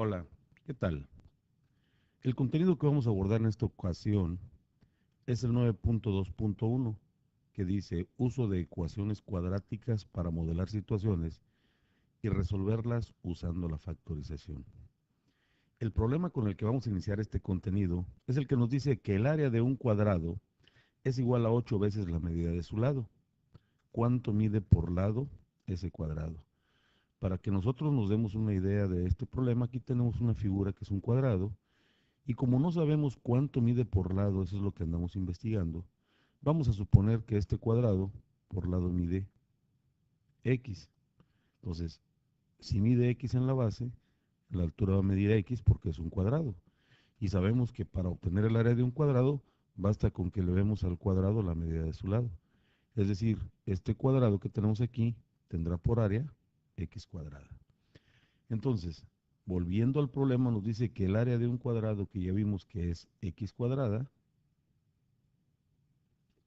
Hola, ¿qué tal? El contenido que vamos a abordar en esta ocasión es el 9.2.1, que dice uso de ecuaciones cuadráticas para modelar situaciones y resolverlas usando la factorización. El problema con el que vamos a iniciar este contenido es el que nos dice que el área de un cuadrado es igual a 8 veces la medida de su lado. ¿Cuánto mide por lado ese cuadrado? Para que nosotros nos demos una idea de este problema, aquí tenemos una figura que es un cuadrado. Y como no sabemos cuánto mide por lado, eso es lo que andamos investigando, vamos a suponer que este cuadrado por lado mide x. Entonces, si mide x en la base, la altura va a medir x porque es un cuadrado. Y sabemos que para obtener el área de un cuadrado, basta con que le vemos al cuadrado la medida de su lado. Es decir, este cuadrado que tenemos aquí tendrá por área x cuadrada. Entonces, volviendo al problema, nos dice que el área de un cuadrado, que ya vimos que es x cuadrada,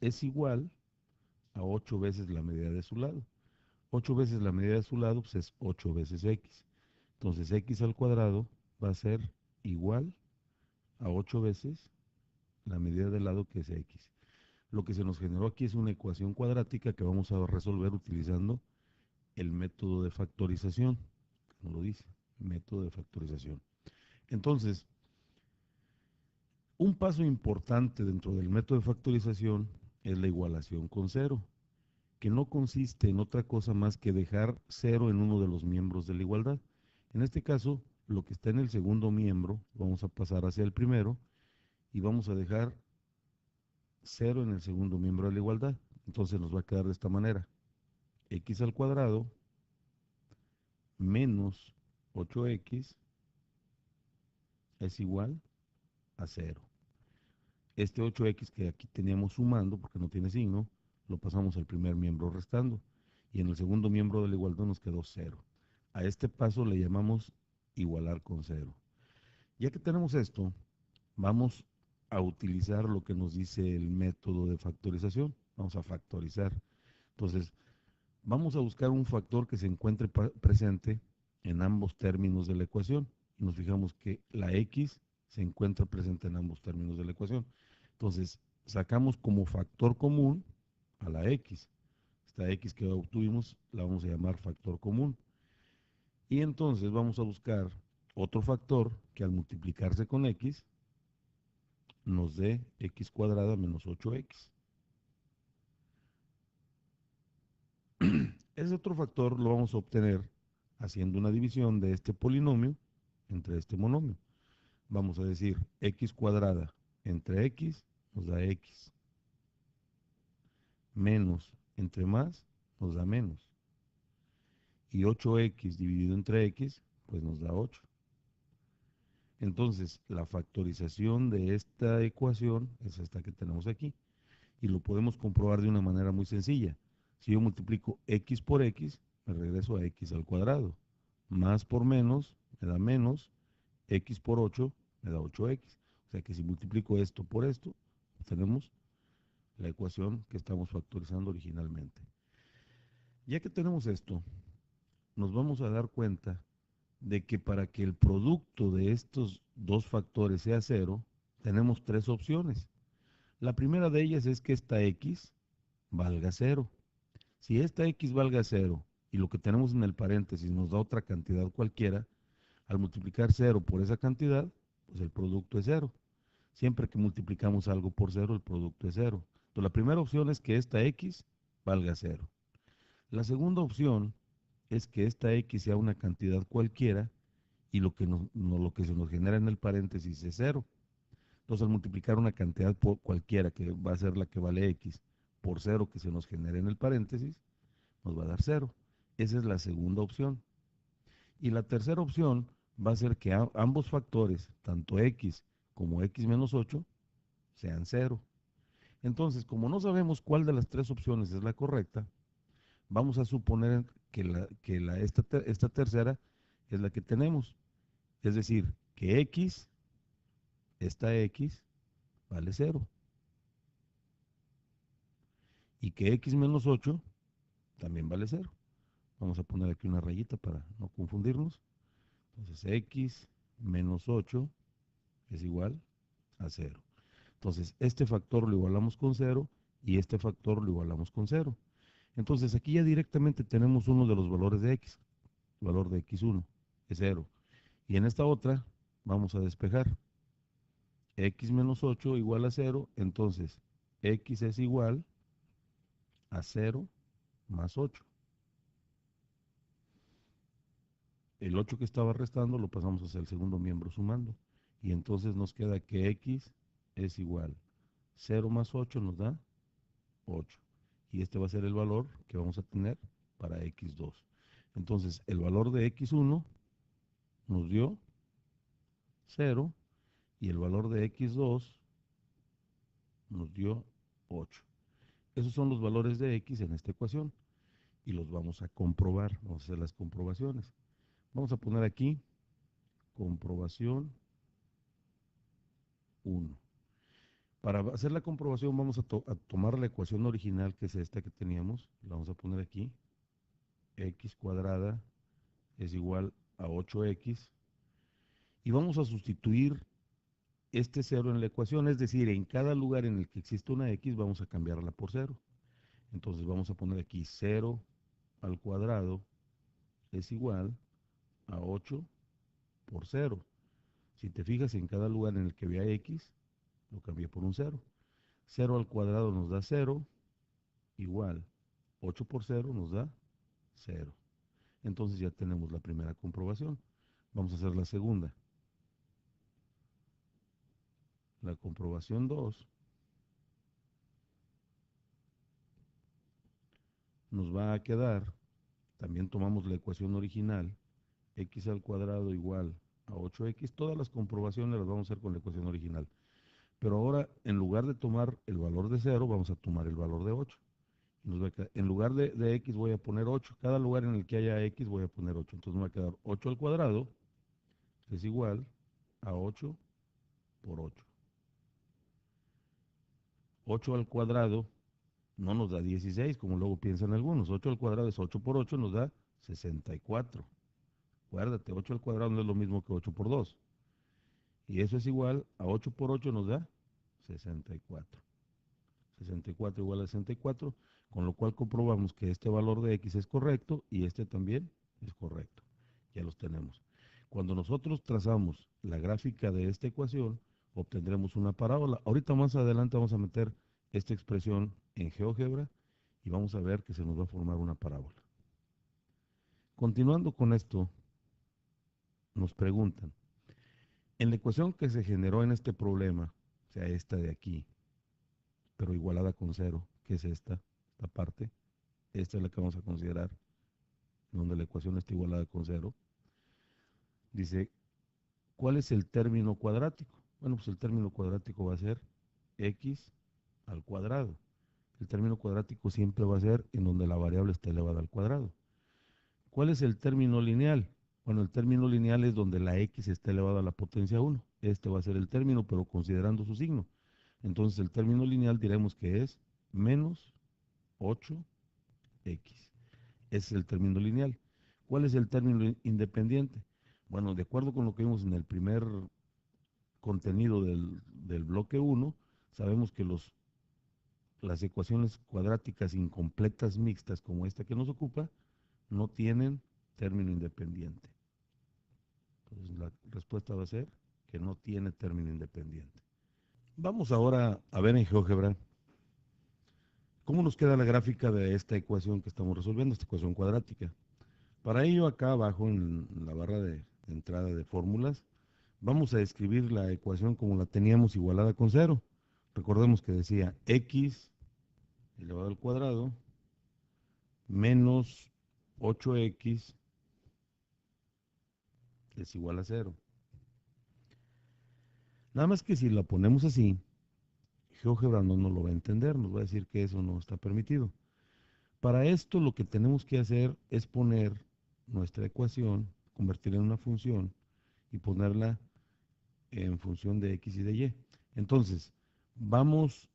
es igual a 8 veces la medida de su lado. 8 veces la medida de su lado pues es 8 veces x. Entonces x al cuadrado va a ser igual a 8 veces la medida del lado, que es x. Lo que se nos generó aquí es una ecuación cuadrática que vamos a resolver utilizando el método de factorización, como lo dice, método de factorización. Entonces, un paso importante dentro del método de factorización es la igualación con cero, que no consiste en otra cosa más que dejar cero en uno de los miembros de la igualdad. En este caso, lo que está en el segundo miembro, vamos a pasar hacia el primero y vamos a dejar cero en el segundo miembro de la igualdad. Entonces nos va a quedar de esta manera: x al cuadrado menos 8x es igual a cero. Este 8x que aquí teníamos sumando, porque no tiene signo, lo pasamos al primer miembro restando. Y en el segundo miembro de la igualdad nos quedó cero. A este paso le llamamos igualar con cero. Ya que tenemos esto, vamos a utilizar lo que nos dice el método de factorización. Vamos a factorizar. Entonces, vamos a buscar un factor que se encuentre presente en ambos términos de la ecuación. Y nos fijamos que la x se encuentra presente en ambos términos de la ecuación. Entonces, sacamos como factor común a la x. Esta x que obtuvimos la vamos a llamar factor común. Y entonces vamos a buscar otro factor que al multiplicarse con x nos dé x cuadrada menos 8x. Ese otro factor lo vamos a obtener haciendo una división de este polinomio entre este monomio. Vamos a decir x cuadrada entre x nos da x, menos entre más nos da menos, y 8x dividido entre x pues nos da 8. Entonces, la factorización de esta ecuación es esta que tenemos aquí. Y lo podemos comprobar de una manera muy sencilla. Si yo multiplico x por x, me regreso a x al cuadrado. Más por menos me da menos, x por 8 me da 8x. O sea que si multiplico esto por esto, obtenemos la ecuación que estamos factorizando originalmente. Ya que tenemos esto, nos vamos a dar cuenta de que para que el producto de estos dos factores sea cero, tenemos tres opciones. La primera de ellas es que esta x valga cero. Si esta x valga cero y lo que tenemos en el paréntesis nos da otra cantidad cualquiera, al multiplicar cero por esa cantidad, pues el producto es cero. Siempre que multiplicamos algo por cero, el producto es cero. Entonces, la primera opción es que esta x valga cero. La segunda opción es que esta x sea una cantidad cualquiera y lo que, lo que se nos genera en el paréntesis es cero. Entonces, al multiplicar una cantidad por cualquiera, que va a ser la que vale x, por cero que se nos genere en el paréntesis, nos va a dar cero. Esa es la segunda opción. Y la tercera opción va a ser que ambos factores, tanto x como x menos 8, sean cero. Entonces, como no sabemos cuál de las tres opciones es la correcta, vamos a suponer que, esta tercera es la que tenemos. Es decir, que esta x, vale cero. Y que x menos 8 también vale cero. Vamos a poner aquí una rayita para no confundirnos. Entonces, x menos 8 es igual a 0. Entonces, este factor lo igualamos con 0 y este factor lo igualamos con 0. Entonces, aquí ya directamente tenemos uno de los valores de x. El valor de x1 es 0. Y en esta otra vamos a despejar. X menos 8 igual a 0. Entonces, x es igual a 0 más 8. El 8 que estaba restando lo pasamos hacia el segundo miembro sumando. Y entonces nos queda que x es igual. 0 más 8 nos da 8. Y este va a ser el valor que vamos a tener para x2. Entonces, el valor de x1 nos dio 0 y el valor de x2 nos dio 8. Esos son los valores de x en esta ecuación y los vamos a comprobar. Vamos a hacer las comprobaciones. Vamos a poner aquí comprobación 1. Para hacer la comprobación vamos a tomar la ecuación original, que es esta que teníamos. La vamos a poner aquí. X cuadrada es igual a 8x. Y vamos a sustituir este 0 en la ecuación, es decir, en cada lugar en el que existe una x vamos a cambiarla por 0. Entonces vamos a poner aquí 0 al cuadrado es igual a 8 por 0. Si te fijas, en cada lugar en el que vea x, lo cambié por un 0. 0 al cuadrado nos da 0, igual 8 por 0 nos da 0. Entonces ya tenemos la primera comprobación. Vamos a hacer la segunda. La comprobación 2 nos va a quedar, también tomamos la ecuación original, x al cuadrado igual a 8x. Todas las comprobaciones las vamos a hacer con la ecuación original. Pero ahora, en lugar de tomar el valor de 0, vamos a tomar el valor de 8. En lugar de x voy a poner 8. Cada lugar en el que haya x voy a poner 8. Entonces me va a quedar 8 al cuadrado es igual a 8 por 8. 8 al cuadrado no nos da 16, como luego piensan algunos. 8 al cuadrado es 8 por 8, nos da 64. Acuérdate, 8 al cuadrado no es lo mismo que 8 por 2. Y eso es igual a 8 por 8 nos da 64. 64 igual a 64, con lo cual comprobamos que este valor de x es correcto y este también es correcto. Ya los tenemos. Cuando nosotros trazamos la gráfica de esta ecuación, obtendremos una parábola. Ahorita más adelante vamos a meter esta expresión en GeoGebra y vamos a ver que se nos va a formar una parábola. Continuando con esto, nos preguntan, en la ecuación que se generó en este problema, o sea, esta de aquí, pero igualada con 0, que es esta parte, esta es la que vamos a considerar, donde la ecuación está igualada con 0, dice, ¿cuál es el término cuadrático? Bueno, pues el término cuadrático va a ser x al cuadrado. El término cuadrático siempre va a ser en donde la variable está elevada al cuadrado. ¿Cuál es el término lineal? Bueno, el término lineal es donde la x está elevada a la potencia 1. Este va a ser el término, pero considerando su signo. Entonces el término lineal diremos que es menos 8x. Ese es el término lineal. ¿Cuál es el término independiente? Bueno, de acuerdo con lo que vimos en el primer contenido del bloque 1, sabemos que las ecuaciones cuadráticas incompletas mixtas como esta que nos ocupa no tienen término independiente. Entonces la respuesta va a ser que no tiene término independiente. Vamos ahora a ver en GeoGebra cómo nos queda la gráfica de esta ecuación que estamos resolviendo, esta ecuación cuadrática. Para ello, acá abajo en la barra de entrada de fórmulas, vamos a escribir la ecuación como la teníamos igualada con 0. Recordemos que decía x elevado al cuadrado menos 8x es igual a 0. Nada más que si la ponemos así, GeoGebra no nos lo va a entender, nos va a decir que eso no está permitido. Para esto lo que tenemos que hacer es poner nuestra ecuación, convertirla en una función y ponerla en función de x y de y. Entonces, vamos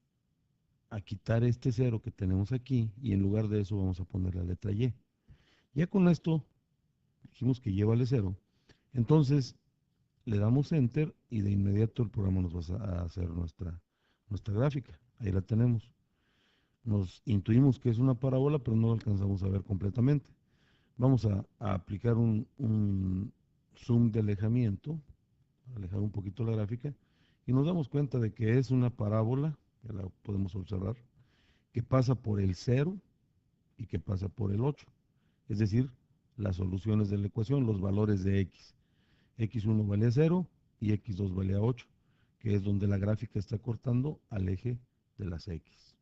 a quitar este 0 que tenemos aquí y en lugar de eso vamos a poner la letra y. Ya con esto, dijimos que y vale 0. Entonces, le damos Enter y de inmediato el programa nos va a hacer nuestra gráfica. Ahí la tenemos. Nos intuimos que es una parábola, pero no la alcanzamos a ver completamente. Vamos a aplicar un zoom de alejamiento, alejar un poquito la gráfica, y nos damos cuenta de que es una parábola, ya la podemos observar, que pasa por el 0 y que pasa por el 8. Es decir, las soluciones de la ecuación, los valores de x. x1 vale a 0 y x2 vale a 8, que es donde la gráfica está cortando al eje de las x.